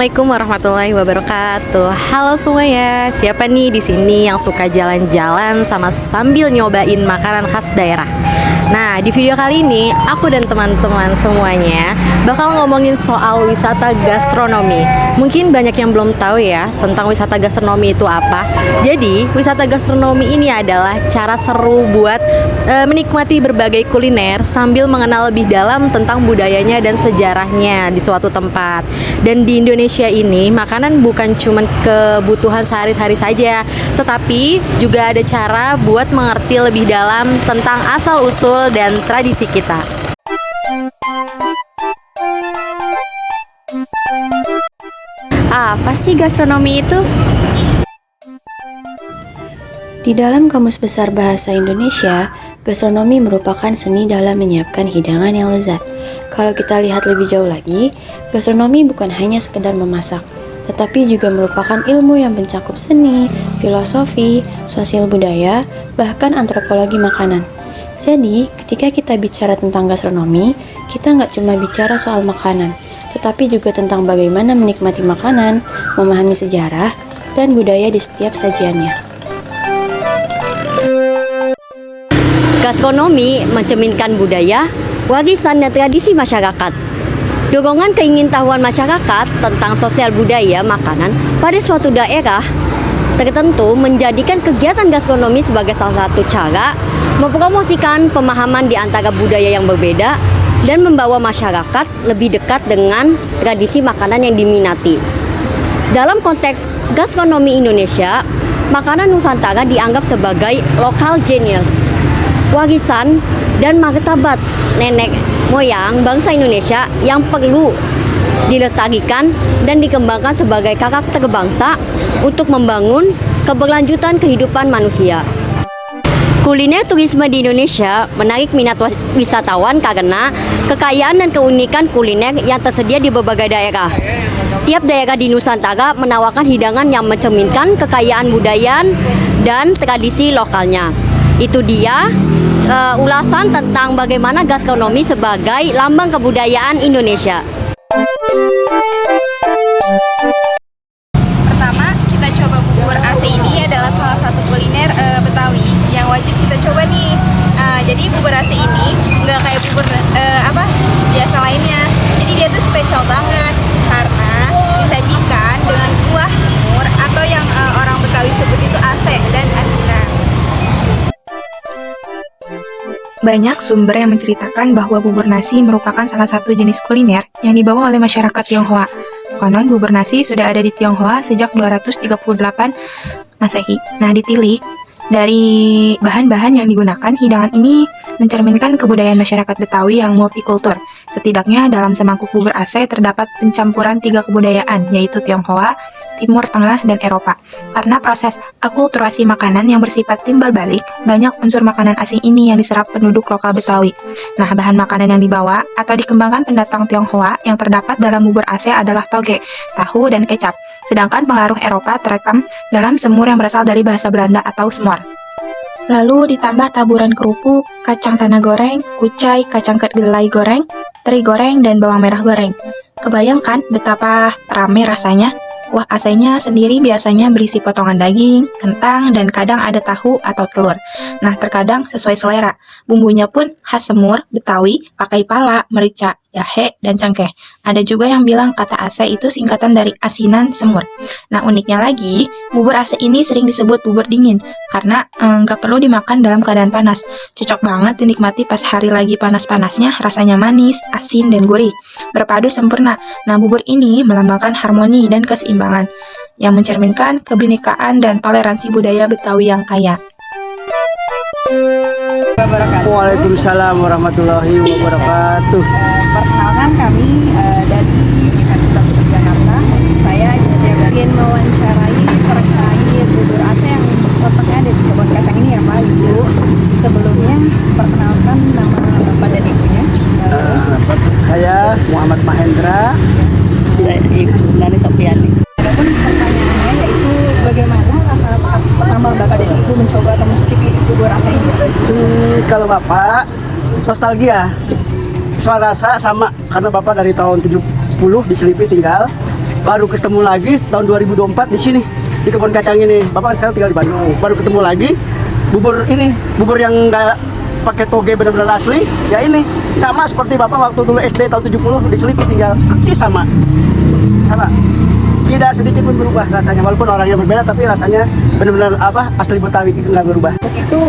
Assalamualaikum warahmatullahi wabarakatuh. Halo semuanya. Siapa nih di sini yang suka jalan-jalan sama sambil nyobain makanan khas daerah? Nah, di video kali ini aku dan teman-teman semuanya bakal ngomongin soal wisata gastronomi. Mungkin banyak yang belum tahu ya tentang wisata gastronomi itu apa. Jadi, wisata gastronomi ini adalah cara seru buat menikmati berbagai kuliner sambil mengenal lebih dalam tentang budayanya dan sejarahnya di suatu tempat. Dan di Indonesia ini makanan bukan cuma kebutuhan sehari-hari saja, tetapi juga ada cara buat mengerti lebih dalam tentang asal-usul dan tradisi kita. Apa sih gastronomi itu? Di dalam Kamus Besar Bahasa Indonesia, gastronomi merupakan seni dalam menyiapkan hidangan yang lezat. Kalau kita lihat lebih jauh lagi, gastronomi bukan hanya sekedar memasak, tetapi juga merupakan ilmu yang mencakup seni, filosofi, sosial budaya, bahkan antropologi makanan. Jadi, ketika kita bicara tentang gastronomi, kita nggak cuma bicara soal makanan, tetapi juga tentang bagaimana menikmati makanan, memahami sejarah, dan budaya di setiap sajiannya. Gastronomi mencerminkan budaya, warisan dan tradisi masyarakat. Dorongan keingintahuan masyarakat tentang sosial budaya makanan pada suatu daerah tertentu menjadikan kegiatan gastronomi sebagai salah satu cara mempromosikan pemahaman di antara budaya yang berbeda dan membawa masyarakat lebih dekat dengan tradisi makanan yang diminati. Dalam konteks gastronomi Indonesia, makanan Nusantara dianggap sebagai local genius, warisan dan martabat nenek moyang bangsa Indonesia yang perlu dilestarikan dan dikembangkan sebagai karakter bangsa untuk membangun keberlanjutan kehidupan manusia. Kuliner turisme di Indonesia menarik minat wisatawan karena kekayaan dan keunikan kuliner yang tersedia di berbagai daerah. Tiap daerah di Nusantara menawarkan hidangan yang mencerminkan kekayaan budaya dan tradisi lokalnya. Itu dia ulasan tentang bagaimana gastronomi sebagai lambang kebudayaan Indonesia. Pertama, kita coba bubur AC. Ini adalah salah satu kuliner Betawi yang wajib kita coba nih. Jadi bubur AC ini nggak kayak bubur biasa lainnya. Jadi dia tuh spesial banget karena disajikan dengan kuah semur atau yang orang Betawi sebut itu AC dan asinan. Banyak sumber yang menceritakan bahwa bubur nasi merupakan salah satu jenis kuliner yang dibawa oleh masyarakat Tionghoa. Konon bubur nasi sudah ada di Tionghoa sejak 238 Masehi. Nah, ditilik dari bahan-bahan yang digunakan, hidangan ini mencerminkan kebudayaan masyarakat Betawi yang multikultur. Setidaknya dalam semangkuk bubur AC terdapat pencampuran 3 kebudayaan, yaitu Tionghoa, Timur Tengah, dan Eropa. Karena proses akulturasi makanan yang bersifat timbal balik, banyak unsur makanan asing ini yang diserap penduduk lokal Betawi. Nah, bahan makanan yang dibawa atau dikembangkan pendatang Tionghoa yang terdapat dalam bubur AC adalah toge, tahu, dan kecap. Sedangkan pengaruh Eropa terekam dalam semur yang berasal dari bahasa Belanda atau semur. Lalu ditambah taburan kerupuk, kacang tanah goreng, kucai, kacang kedelai goreng, teri goreng, dan bawang merah goreng. Kebayangkan betapa rame rasanya? Kuah AC-nya sendiri biasanya berisi potongan daging, kentang, dan kadang ada tahu atau telur. Nah, terkadang sesuai selera. Bumbunya pun khas semur, Betawi, pakai pala, merica, jahe, dan cengkeh. Ada juga yang bilang kata AC itu singkatan dari asinan semur. Nah, uniknya lagi, bubur AC ini sering disebut bubur dingin karena nggak perlu dimakan dalam keadaan panas. Cocok banget dinikmati pas hari lagi panas-panasnya, rasanya manis, asin, dan gurih. Berpadu sempurna. Nah, bubur ini melambangkan harmoni dan keseimbangan yang mencerminkan kebinekaan dan toleransi budaya Betawi yang kaya. Waalaikumsalam warahmatullahi wabarakatuh. Perkenalkan kami dari Universitas Yogyakarta. Saya ingin mewawancarai terkait bubur AC yang letaknya ada di kebun kacang ini ya Pak Ibu. Sebelumnya perkenalkan nama Bapak dan Ibunya. Saya Muhammad Mahendra. Saya Nani Sofiani. Adapun pertanyaannya yaitu bagaimana rasa pertama Bapak dan Ibu mencoba atau mencicipi bubur AC ini? Kalau Bapak nostalgia, soal rasa sama karena Bapak dari tahun 70 di Selipi tinggal. baru ketemu lagi tahun 2024 di sini di kebun kacang ini. Bapak sekarang tinggal di Bandung, baru ketemu lagi bubur ini, bubur yang nggak pakai toge benar-benar asli. Ya ini sama seperti Bapak waktu dulu SD tahun 70 di Selipi, tinggal persis sama. Tidak sedikit pun berubah rasanya, walaupun orangnya berbeda tapi rasanya benar-benar asli Betawi, nggak berubah. Itu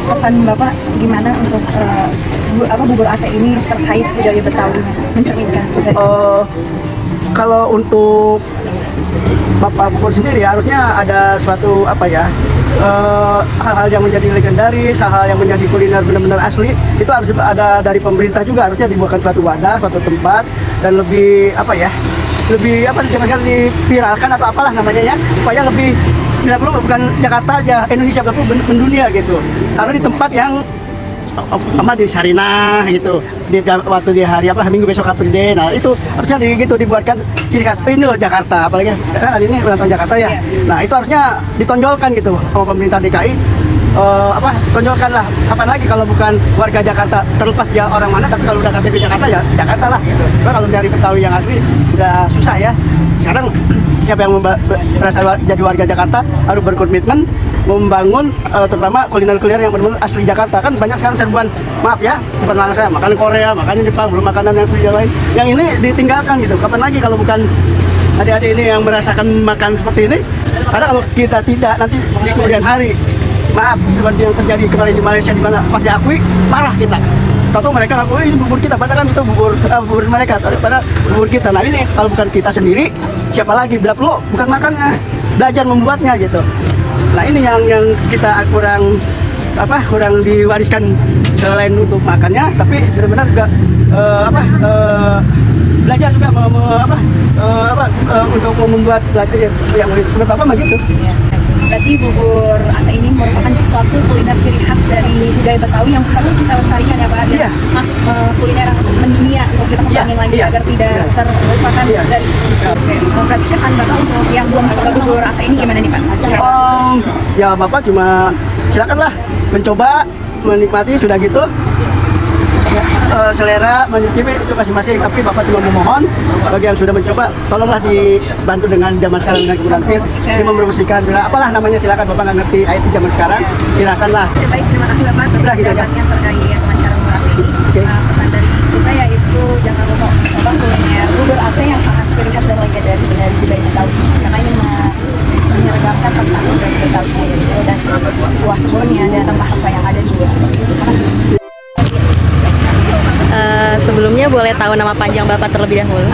pesan Bapak gimana untuk bubur AC ini terkait budaya Betawi mencerminkan? Kalau untuk Bapak bubur sendiri harusnya ada suatu hal-hal yang menjadi legendaris, hal-hal yang menjadi kuliner benar-benar asli, itu harus ada dari pemerintah juga, harusnya dibuatkan suatu wadah, suatu tempat, dan lebih jangan dipiralkan atau apalah namanya ya, supaya lebih tidak perlu bukan Jakarta aja, Indonesia perlu mendunia gitu. Karena di tempat yang di Sarinah gitu, waktu di hari Minggu besok April Day, nah itu harusnya dibuatkan ciri khas ini loh Jakarta, apalagi hari ini ulang tahun Jakarta ya. Nah itu harusnya ditonjolkan gitu sama pemerintah DKI. Tonjolkan lah, kapan lagi kalau bukan warga Jakarta, terlepas dia orang mana, tapi kalau udah KTP Jakarta ya Jakarta lah gitu. Karena kalau dari Betawi yang asli udah susah ya. Sekarang siapa yang berasa jadi warga Jakarta harus berkomitmen membangun terutama kuliner-kuliner yang benar-benar asli Jakarta. Kan banyak sekarang serbuan, maaf ya, bukan malah saya makanan Korea, makanan Jepang, belum makanan yang lain. Yang ini ditinggalkan gitu. Kapan lagi kalau bukan adik-adik ini yang merasakan makan seperti ini? Karena kalau kita tidak, nanti di kemudian hari, maaf, seperti yang terjadi kemarin di Malaysia, di mana pas diakui, marah kita. Tahu mereka ngaku ini bubur kita, padahal kan itu bubur mereka, padahal bubur kita. Nah ini kalau bukan kita sendiri, siapa lagi? Bila perlu bukan makannya, belajar membuatnya gitu. Nah ini yang kita kurang diwariskan selain untuk makannya, tapi benar-benar juga belajar juga untuk membuat yang menurut Bapak begitu. Berarti bubur AC ini merupakan suatu kuliner ciri khas dari budaya Betawi yang perlu kita lestarikan ya Pak, agar masuk kuliner untuk mendunia, untuk kita kembangin lagi agar tidak terlupakan dari sini. Berarti kesan Bapak untuk yang belum coba bubur AC ini gimana nih Pak? Ya Bapak cuma silakanlah mencoba, menikmati, sudah gitu selera mencicipi itu masing-masing, tapi Bapak cuma memohon bagi yang sudah mencoba, tolonglah dibantu dengan zaman sekarang dengan kemudahan fit, mempromosikan apalah namanya, silakan. Bapak nggak ngerti IT zaman sekarang, silakanlah. Baik, terima kasih Bapak atas penjelasannya terkait acara bubur AC ini. Pesan dari kita yaitu jangan lupa mencoba kuliner bubur AC yang sangat ciri khas dan legendaris dari budaya Betawi, karena ini menyergamkan tentang budaya Betawi dan kuah sebelumnya dan rempah-rempah yang ada di bubur AC. Terima kasih. Sebelumnya boleh tahu nama panjang Bapak terlebih dahulu?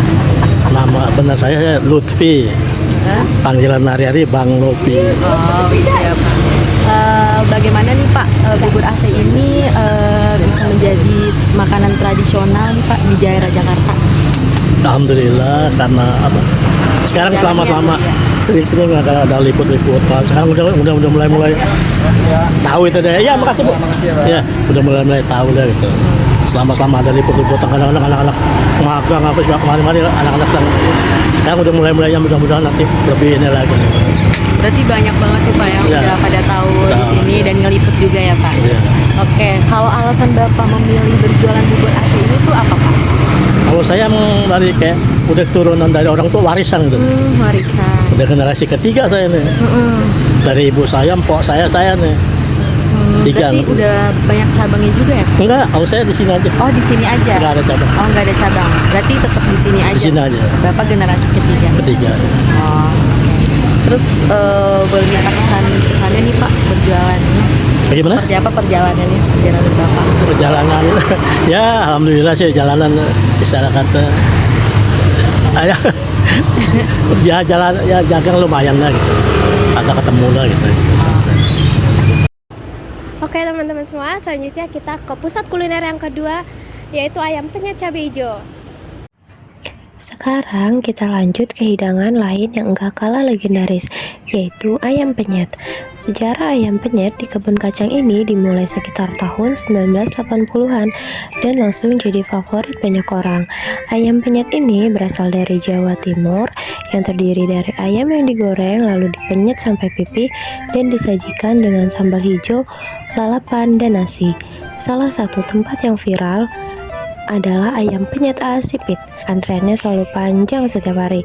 Nama benar saya Lutfi. Panggilan hari-hari Bang Lopi. Oh iya Pak. Bagaimana nih Pak, bubur AC ini bisa menjadi makanan tradisional nih Pak di daerah Jakarta? Alhamdulillah, karena sekarang selama sering-sering ada liput-liput. Sekarang udah mulai tahu itu deh. Ya makasih Bu. Ya udah mulai tahu deh gitu. Selama ada liput-liput, kadang-kadang anak-anak ngaku juga kemarin anak-anak yang udah mulai mudah-mudahan nanti lebih ini lagi. Berarti banyak banget tuh Pak yang udah pada tahu di sini dan ngeliput juga ya Pak. Oke, kalau alasan Bapak memilih berjualan bubur AC ini tuh apa Pak? Kalau saya dari kayak udah turunan dari orang tua, warisan gitu. Warisan. Udah generasi ketiga saya nih. Dari ibu saya, mpok saya nih. Tiga. Berarti udah banyak cabangnya juga ya? Enggak, kalau saya di sini aja. Oh, di sini aja. Enggak ada cabang. Oh, enggak ada cabang. Berarti tetap di sini aja. Di sini aja. Bapak generasi ketiga. Ketiga. Oh. Terus boleh minta kesannya nih Pak berjualannya? Bagaimana? Seperti apa perjalanannya Bapak? Perjalanan, ya alhamdulillah sih jalanan masyarakat. Ya jalan ya jaga lumayan lah gitu. Ada ketemu lah gitu. Oke teman-teman semua, selanjutnya kita ke pusat kuliner yang kedua, yaitu ayam penyet cabai hijau. Sekarang kita lanjut ke hidangan lain yang enggak kalah legendaris, yaitu ayam penyet. Sejarah ayam penyet di kebun kacang ini dimulai sekitar tahun 1980-an dan langsung jadi favorit banyak orang. Ayam penyet ini berasal dari Jawa Timur yang terdiri dari ayam yang digoreng lalu dipenyet sampai pipih dan disajikan dengan sambal hijau, lalapan, dan nasi. Salah satu tempat yang viral adalah ayam penyet Asipit. Antreannya selalu panjang setiap hari.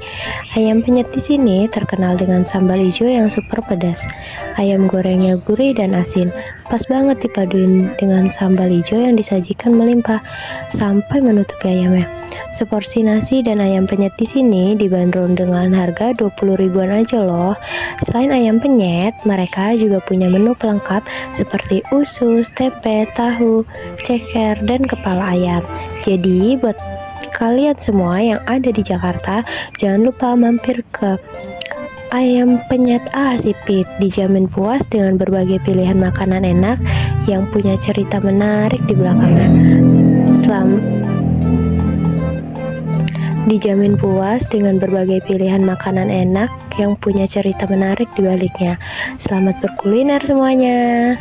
Ayam penyet di sini terkenal dengan sambal hijau yang super pedas. Ayam gorengnya gurih dan asin. Pas banget dipaduin dengan sambal hijau yang disajikan melimpah sampai menutupi ayamnya. Seporsi nasi dan ayam penyet di sini dibanderol dengan harga 20 ribuan aja loh. Selain ayam penyet, mereka juga punya menu pelengkap seperti usus, tempe, tahu, ceker, dan kepala ayam. Jadi buat kalian semua yang ada di Jakarta, jangan lupa mampir ke Ayam Penyet Asipit. Dijamin puas dengan berbagai pilihan makanan enak yang punya cerita menarik di belakangnya. Dijamin puas dengan berbagai pilihan makanan enak yang punya cerita menarik di baliknya. Selamat berkuliner semuanya.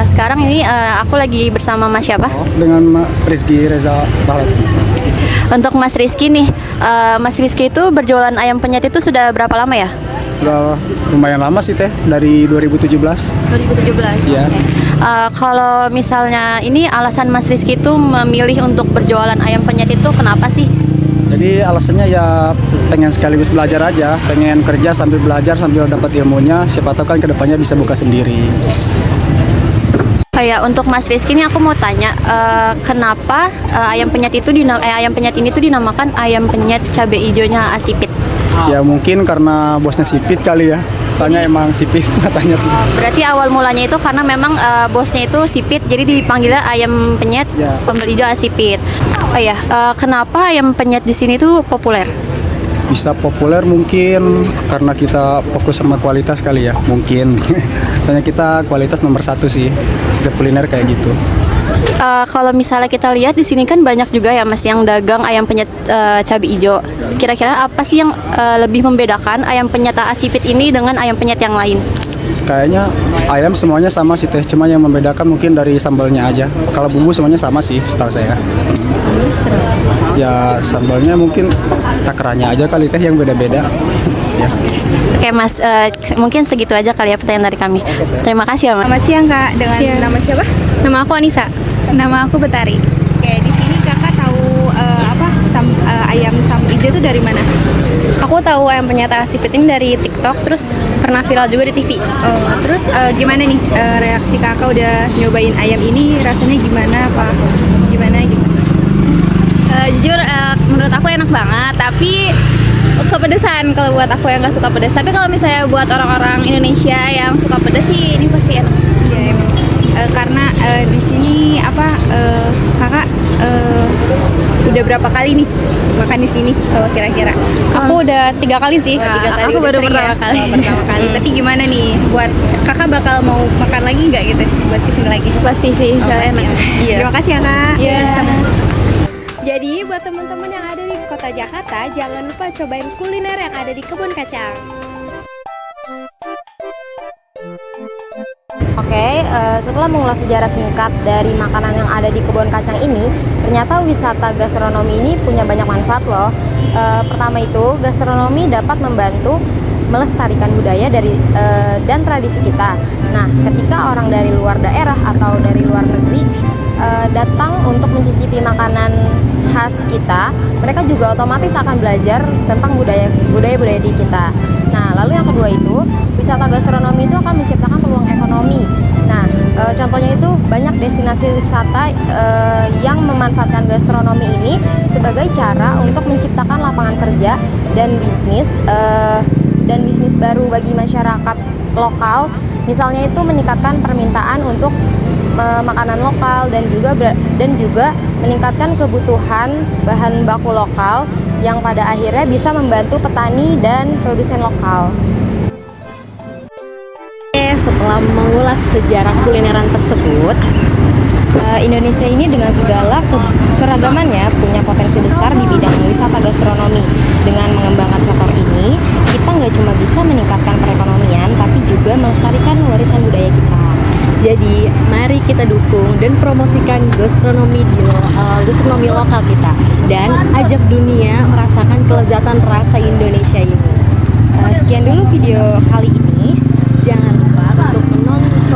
Sekarang ini aku lagi bersama Mas siapa? Dengan Rizky Reza Bahlat. Untuk Mas Rizky nih, Mas Rizky itu berjualan ayam penyet itu sudah berapa lama ya? Udah lumayan lama sih teh, dari 2017. 2017. Iya. Kalau misalnya ini alasan Mas Rizky itu memilih untuk berjualan ayam penyet itu kenapa sih? Jadi alasannya ya pengen sekaligus belajar aja, pengen kerja sambil belajar sambil dapat ilmunya, siapa tahu kan kedepannya bisa buka sendiri. Kayak untuk Mas Rizky ini aku mau tanya, kenapa ayam penyet ini tuh dinamakan ayam penyet cabai hijaunya Asipit? Ya mungkin karena bosnya sipit kali ya, tanya emang sipit katanya sih. Berarti awal mulanya itu karena memang bosnya itu sipit, jadi dipanggilnya ayam penyet Ya. sambal hijau Asipit. Oh ya, kenapa ayam penyet di sini tuh populer? Bisa populer mungkin karena kita fokus sama kualitas kali ya, mungkin. Soalnya kita kualitas nomor 1 sih, setiap kuliner kayak gitu. Kalau misalnya kita lihat di sini kan banyak juga ya Mas yang dagang ayam penyet cabai hijau. Kira-kira apa sih yang lebih membedakan ayam penyet Asipit ini dengan ayam penyet yang lain? Kayaknya ayam semuanya sama sih teh, cuma yang membedakan mungkin dari sambalnya aja. Kalau bumbu semuanya sama sih, setahu saya. Ya sambalnya mungkin takarannya aja kali teh yang beda-beda. Ya. Oke Mas, mungkin segitu aja kali ya pertanyaan dari kami. Terima kasih ya Mas. Selamat siang Kak, dengan nama siapa? Nama aku Anissa. Nama aku Betari. Oke, di sini Kakak tahu ayam sambal hijau itu dari mana? Aku tahu ayam penyet Asipit ini dari TikTok, terus pernah viral juga di TV. Terus gimana nih reaksi Kakak udah nyobain ayam ini, rasanya gimana apa gimana gitu? Jujur, menurut aku enak banget, tapi kepedesan kalau buat aku yang nggak suka pedas. Tapi kalau misalnya buat orang-orang Indonesia yang suka pedas sih, ini pasti enak. Ya emang. Karena di sini Kakak udah berapa kali nih makan di sini kira-kira? Aku udah 3 kali sih. 3 kali. Aku udah baru sering pertama ya? kali. Pertama kali. Tapi gimana nih buat Kakak bakal mau makan lagi nggak gitu buat kesini lagi? Pasti sih, Pasti enak. ya. Iya. Terima kasih ya Kak. Iya. Jadi buat teman-teman yang ada di kota Jakarta, jangan lupa cobain kuliner yang ada di Kebun Kacang. Oke, setelah mengulas sejarah singkat dari makanan yang ada di Kebun Kacang ini, ternyata wisata gastronomi ini punya banyak manfaat loh. Pertama itu, gastronomi dapat membantu melestarikan budaya dan tradisi kita. Nah, ketika orang dari luar daerah atau dari luar negeri datang untuk mencicipi makanan khas kita, mereka juga otomatis akan belajar tentang budaya di kita. Nah, lalu yang kedua itu, wisata gastronomi itu akan menciptakan peluang ekonomi. Nah, contohnya itu banyak destinasi wisata yang memanfaatkan gastronomi ini sebagai cara untuk menciptakan lapangan kerja dan bisnis baru bagi masyarakat lokal. Misalnya itu meningkatkan permintaan untuk makanan lokal dan juga meningkatkan kebutuhan bahan baku lokal yang pada akhirnya bisa membantu petani dan produsen lokal. Setelah mengulas sejarah kulineran tersebut, Indonesia ini dengan segala keragamannya punya potensi besar di bidang wisata gastronomi. Dengan mengembangkan sektor ini, kita nggak cuma bisa meningkatkan perekonomian, tapi juga melestarikan warisan budaya kita. Jadi, mari kita dukung dan promosikan gastronomi lokal kita dan ajak dunia merasakan kelezatan rasa Indonesia ini. Sekian dulu video kali ini. Jangan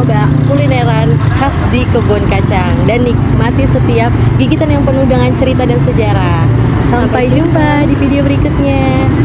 mencoba kulineran khas di Kebun Kacang dan nikmati setiap gigitan yang penuh dengan cerita dan sejarah. Sampai jumpa di video berikutnya.